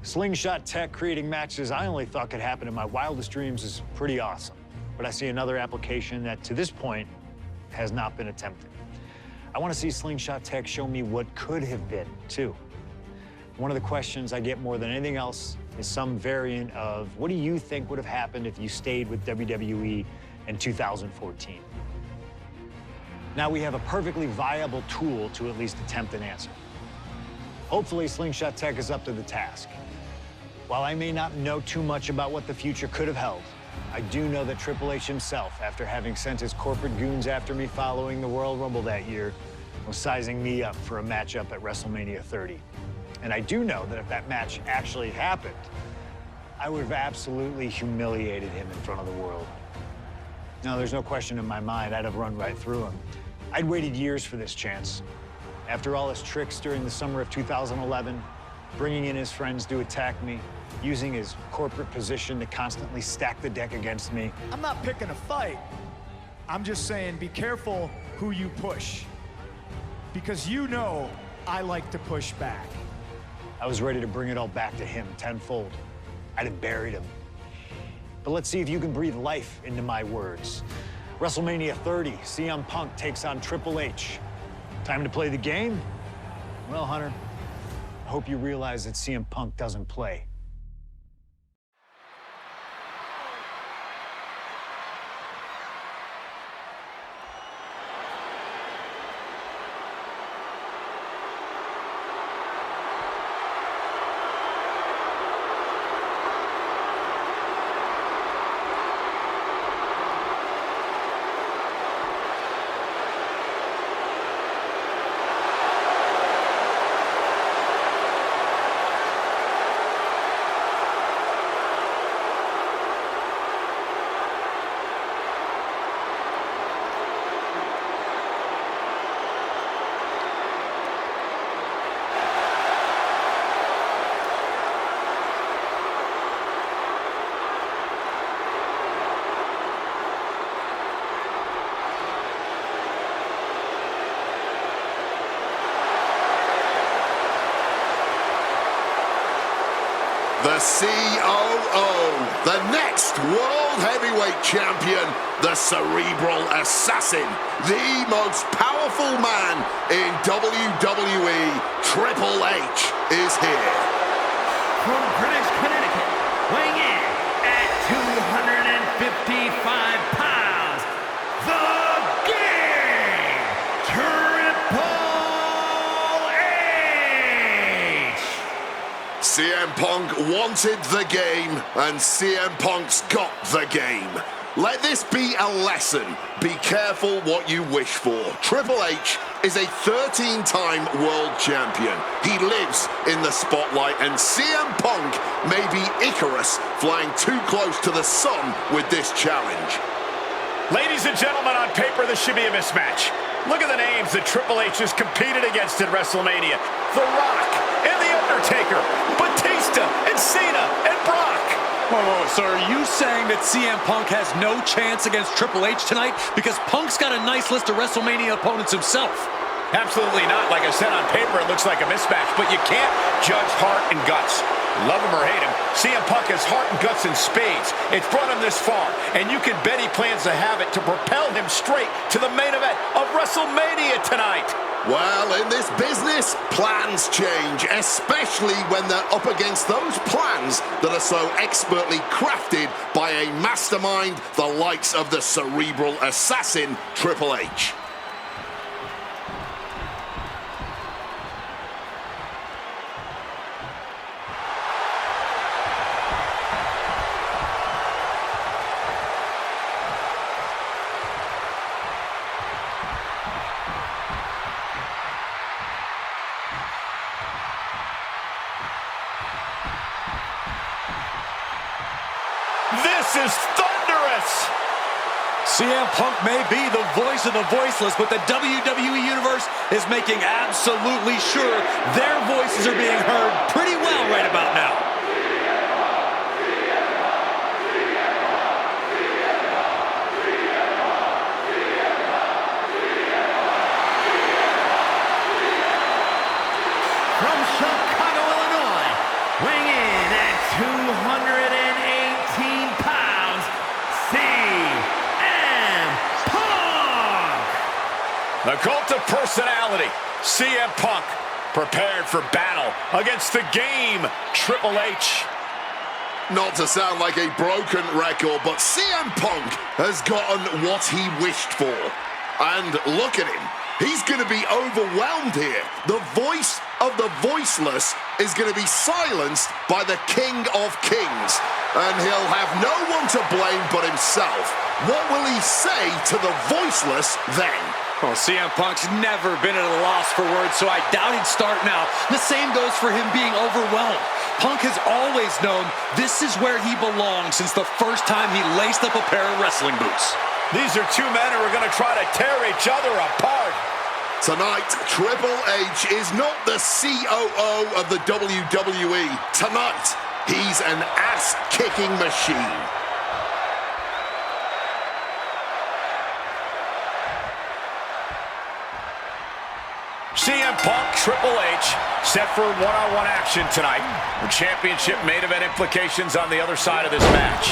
Slingshot tech creating matches I only thought could happen in my wildest dreams is pretty awesome. But I see another application that, to this point, has not been attempted. I want to see Slingshot tech show me what could have been, too. One of the questions I get more than anything else is some variant of, what do you think would have happened if you stayed with WWE in 2014? Now we have a perfectly viable tool to at least attempt an answer. Hopefully, Slingshot tech is up to the task. While I may not know too much about what the future could have held, I do know that Triple H himself, after having sent his corporate goons after me following the Royal Rumble that year, was sizing me up for a matchup at WrestleMania 30. And I do know that if that match actually happened, I would have absolutely humiliated him in front of the world. Now, there's no question in my mind I'd have run right through him. I'd waited years for this chance. After all his tricks during the summer of 2011, bringing in his friends to attack me, using his corporate position to constantly stack the deck against me. I'm not picking a fight. I'm just saying be careful who you push. Because you know I like to push back. I was ready to bring it all back to him tenfold. I'd have buried him. But let's see if you can breathe life into my words. WrestleMania 30, CM Punk takes on Triple H. Time to play the game? Well, Hunter, I hope you realize that CM Punk doesn't play. The COO, the next World Heavyweight Champion, the Cerebral Assassin, the most powerful man in WWE, Triple H, is here. From Greenwich, Connecticut, weighing in at 255 pounds, the Game, Triple H! CM Punk wanted the game, and CM Punk's got the game. Let this be a lesson. Be careful what you wish for. Triple H is a 13-time world champion. He lives in the spotlight, and CM Punk may be Icarus flying too close to the sun with this challenge. Ladies and gentlemen, on paper, this should be a mismatch. Look at the names that Triple H has competed against at WrestleMania. The Rock and The Undertaker, Batista and Cena and Brock. Whoa, so are you saying that CM Punk has no chance against Triple H tonight because Punk's got a nice list of WrestleMania opponents himself? Absolutely not. Like I said, on paper, it looks like a mismatch, but you can't judge heart and guts. Love him or hate him, CM Punk has heart and guts in spades. It's brought him this far, and you can bet he plans to have it to propel him straight to the main event of WrestleMania tonight. Well, in this business, plans change, especially when they're up against those plans that are so expertly crafted by a mastermind the likes of the Cerebral Assassin, Triple H. This is thunderous! CM Punk may be the voice of the voiceless, but the WWE Universe is making absolutely sure their voices are being heard pretty well right about now. From Chicago, Illinois, weighing in The cult of personality, CM Punk, prepared for battle against the game, Triple H. Not to sound like a broken record, but CM Punk has gotten what he wished for. And look at him. He's going to be overwhelmed here. The voice of the voiceless is going to be silenced by the King of Kings. And he'll have no one to blame but himself. What will he say to the voiceless then? Well, CM Punk's never been at a loss for words, so I doubt he'd start now. The same goes for him being overwhelmed. Punk has always known this is where he belongs since the first time he laced up a pair of wrestling boots. These are two men who are going to try to tear each other apart. Tonight, Triple H is not the COO of the WWE. Tonight, he's an ass-kicking machine. CM Punk, Triple H, set for one-on-one action tonight. The championship main event implications on the other side of this match.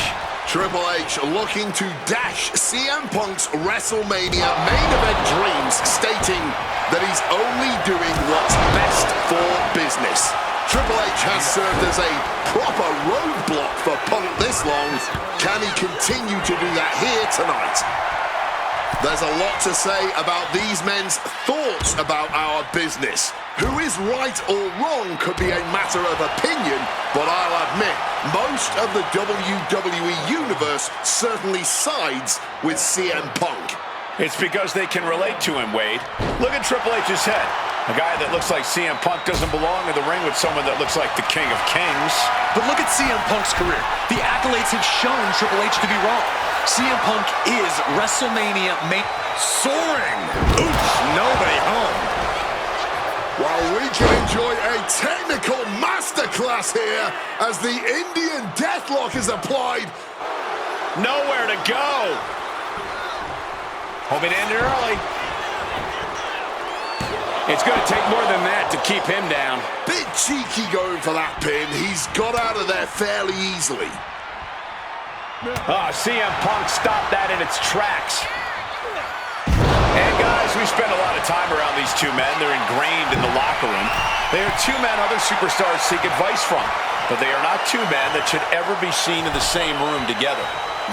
Triple H looking to dash CM Punk's WrestleMania main event dreams, stating that he's only doing what's best for business. Triple H has served as a proper roadblock for Punk this long. Can he continue to do that here tonight? There's a lot to say about these men's thoughts about our business. Who is right or wrong could be a matter of opinion, but I'll admit, most of the WWE Universe certainly sides with CM Punk. It's because they can relate to him, Wade. Look at Triple H's head. A guy that looks like CM Punk doesn't belong in the ring with someone that looks like the King of Kings. But look at CM Punk's career. The accolades have shown Triple H to be wrong. CM Punk is WrestleMania main... Soaring! Oops, nobody home. While we can enjoy a technical masterclass here as the Indian Deathlock is applied. Nowhere to go. Hoping to end it early. It's going to take more than that to keep him down. Bit cheeky going for that pin. He's got out of there fairly easily. CM Punk stopped that in its tracks. And guys, we spend a lot of time around these two men. They're ingrained in the locker room. They are two men other superstars seek advice from. But they are not two men that should ever be seen in the same room together.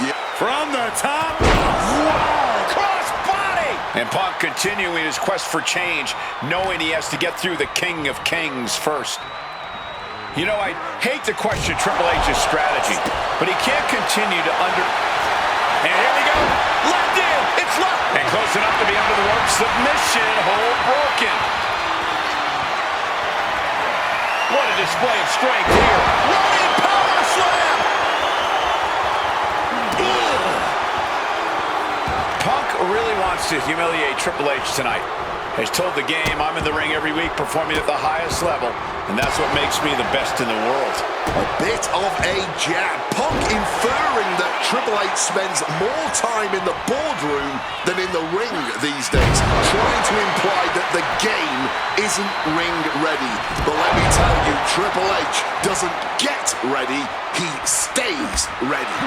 Yeah. From the top. Wow! Crossbody! And Punk continuing his quest for change, knowing he has to get through the King of Kings first. You know, I hate to question Triple H's strategy, but he can't continue to And here we go. Locked in. It's locked. And close enough to be under the rope. Submission. Hold broken. What a display of strength here. Running power slam. Punk really wants to humiliate Triple H tonight. Has told the game, I'm in the ring every week performing at the highest level, and that's what makes me the best in the world. A bit of a jab. Punk inferring that Triple H spends more time in the boardroom than in the ring these days, trying to imply that the game isn't ring ready. But let me tell you, Triple H doesn't get ready, he stays ready.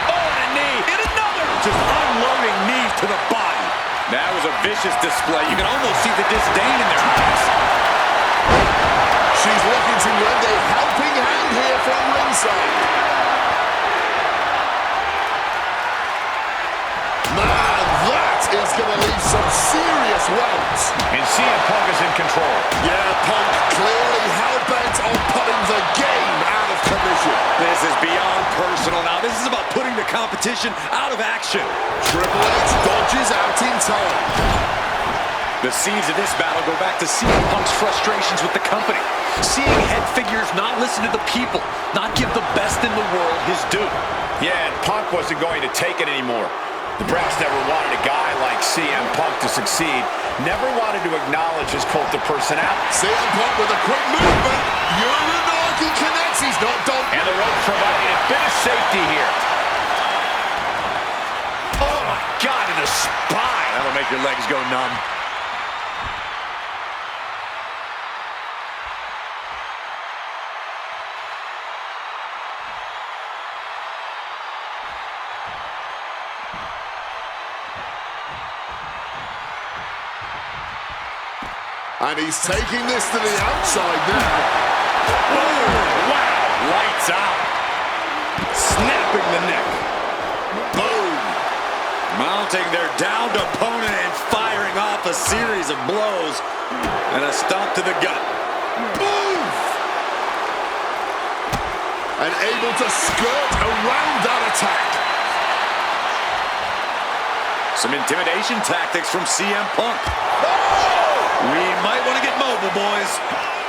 Oh, and a knee, and another! Just unloading knees to the body. That was a vicious display. You can almost see the disdain in their eyes. She's looking to lend a helping hand here from ringside. Man, that is going to leave some serious welts. And CM Punk is in control. Yeah, Punk clearly hell-bent on putting the game out of commission. This is beyond personal now. This is about putting the competition out of action. Triple H dodges out in time. The seeds of this battle go back to CM Punk's frustrations with the company. Seeing head figures not listen to the people, not give the best in the world his due. Yeah, and Punk wasn't going to take it anymore. The brass never wanted a guy like CM Punk to succeed. Never wanted to acknowledge his cult of personality. CM Punk with a quick movement. Uranagi connects. He's not done. And the rope providing a bit of safety here. Oh, my God, in the spine. That'll make your legs go numb. And he's taking this to the outside now. Boom! Wow! Lights out. Snapping the neck. Boom! Mounting their downed opponent and firing off a series of blows. And a stomp to the gut. Boom! And able to skirt around that attack. Some intimidation tactics from CM Punk. We might want to get mobile, boys.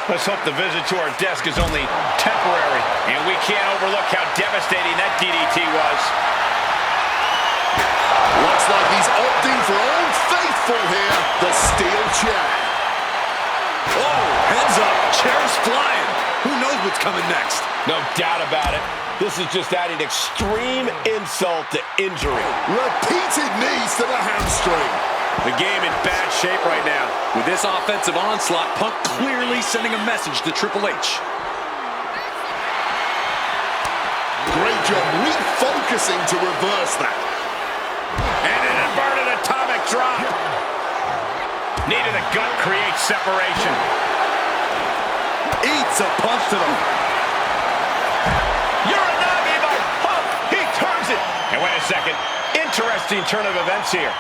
Let's hope the visit to our desk is only temporary. And we can't overlook how devastating that DDT was. Looks like he's opting for Old Faithful here, the steel chair. Oh, heads up, chairs flying. Who knows what's coming next? No doubt about it. This is just adding extreme insult to injury. Repeated knees to the hamstring. The game in bad shape right now. With this offensive onslaught, Punk clearly sending a message to Triple H. Great job refocusing to reverse that. And an inverted atomic drop. Knee to the gut creates separation. Eats a punch to the... Uranagi by Punk. He turns it. And wait a second. Interesting turn of events here.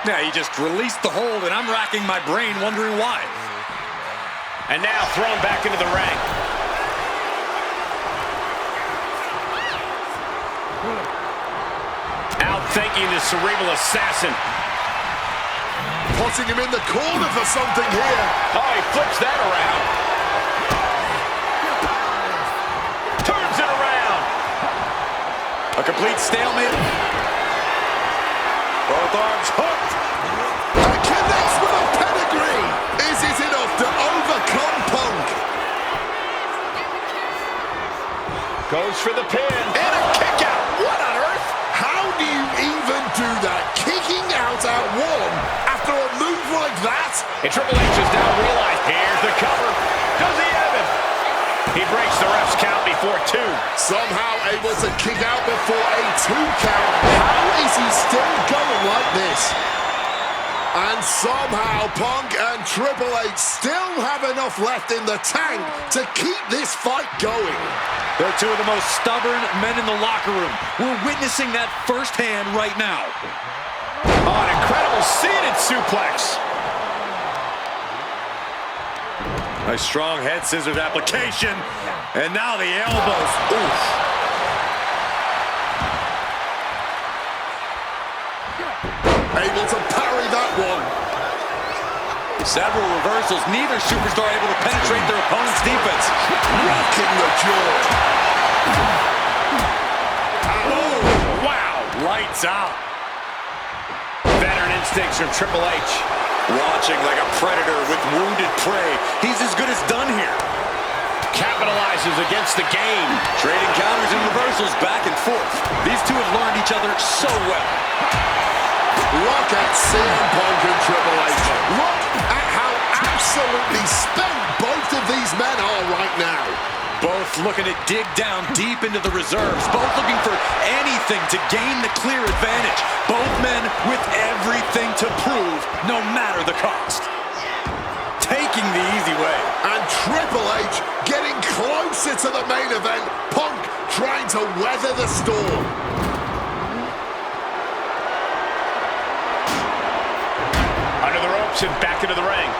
Yeah, he just released the hold, and I'm racking my brain wondering why. And now thrown back into the ring. Outthinking the cerebral assassin. Putting him in the corner for something here. Oh, he flips that around. Turns it around. A complete stalemate. Both arms hooked. And connects with a pedigree. Is it enough to overcome Punk? Goes for the pin. And a kick out. What on earth? How do you even do that? Kicking out at one after a move like that? And Triple H has now realized, here's the cover. Does he have it? He breaks the ref's count before two. Somehow able to kick out before a 2 count. How is he still going like this? And somehow Punk and Triple H still have enough left in the tank to keep this fight going. They're two of the most stubborn men in the locker room. We're witnessing that firsthand right now. Oh, an incredible seated suplex. A strong head scissors application. And now the elbows. Oof. Able to parry that one. Several reversals. Neither superstar able to penetrate their opponent's defense. Rocking the jaw. Oh, wow. Lights out. Veteran instincts from Triple H. Watching like a predator with wounded prey. He's as good as done here. Capitalizes against the game. Trading counters and reversals back and forth. These two have learned each other so well. Look at CM Punk and Triple H. Look at how absolutely spent both of these men are right now. Both looking to dig down deep into the reserves. Both looking for anything to gain the clear advantage. Both men with everything to prove, no matter the cost. Taking the easy way. And Triple H getting closer to the main event. Punk trying to weather the storm. Under the ropes and back into the ring.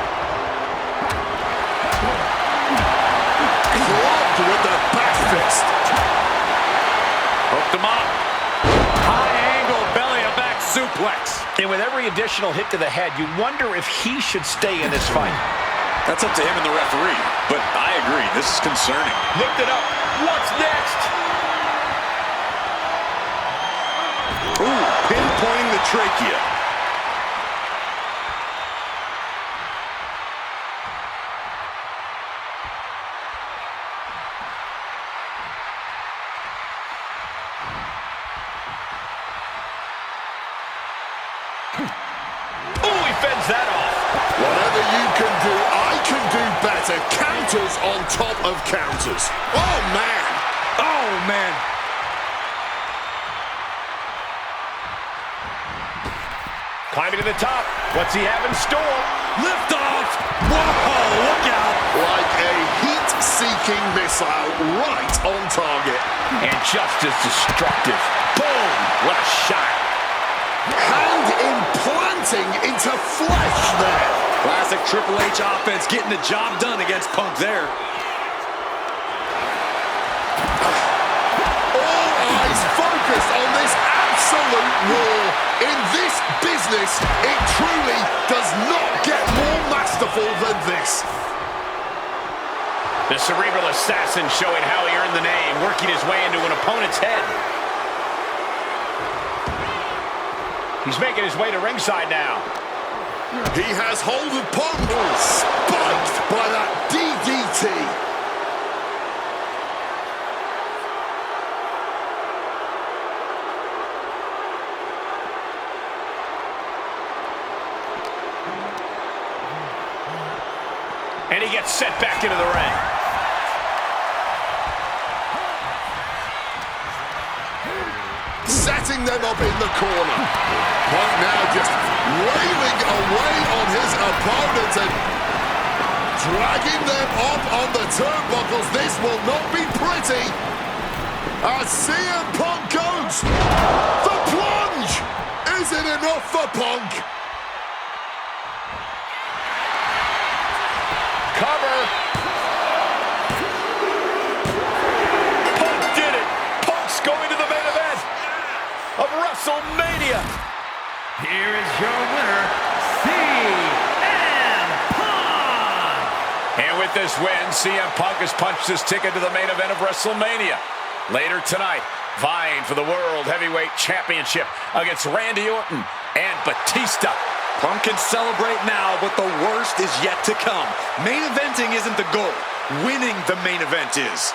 Clogged with the back fist. Hooked him up. High angle belly to back suplex. And with every additional hit to the head, you wonder if he should stay in this fight. That's up to him and the referee. But I agree, this is concerning. Looked it up. What's next? Ooh, pinpointing the trachea. Ooh, he fends that off. Whatever you can do, I can do better. Counters on top of counters. Oh, man. Oh, man. Climbing to the top. What's he have in store? Lift off! Whoa, look out! Like a heat-seeking missile right on target. And just as destructive. Boom! What a shot. Hand implanting into flesh there. Classic Triple H offense, getting the job done against Punk there. All eyes focused on this absolute war. In this business, it truly does not get more masterful than this. The cerebral assassin showing how he earned the name, working his way into an opponent's head. He's making his way to ringside now. He has hold of Punk, spiked by that DDT. And he gets set back into the ring. Setting them up in the corner. Punk now just wailing away on his opponent and dragging them up on the turnbuckles. This will not be pretty. As CM Punk goes. The plunge! Is it enough for Punk? Cover. Punk did it. Punk's going to the main event of WrestleMania. Here is your winner, CM Punk. And with this win, CM Punk has punched his ticket to the main event of WrestleMania. Later tonight, vying for the World Heavyweight Championship against Randy Orton and Batista. Punk can celebrate now, but the worst is yet to come. Main eventing isn't the goal. Winning the main event is.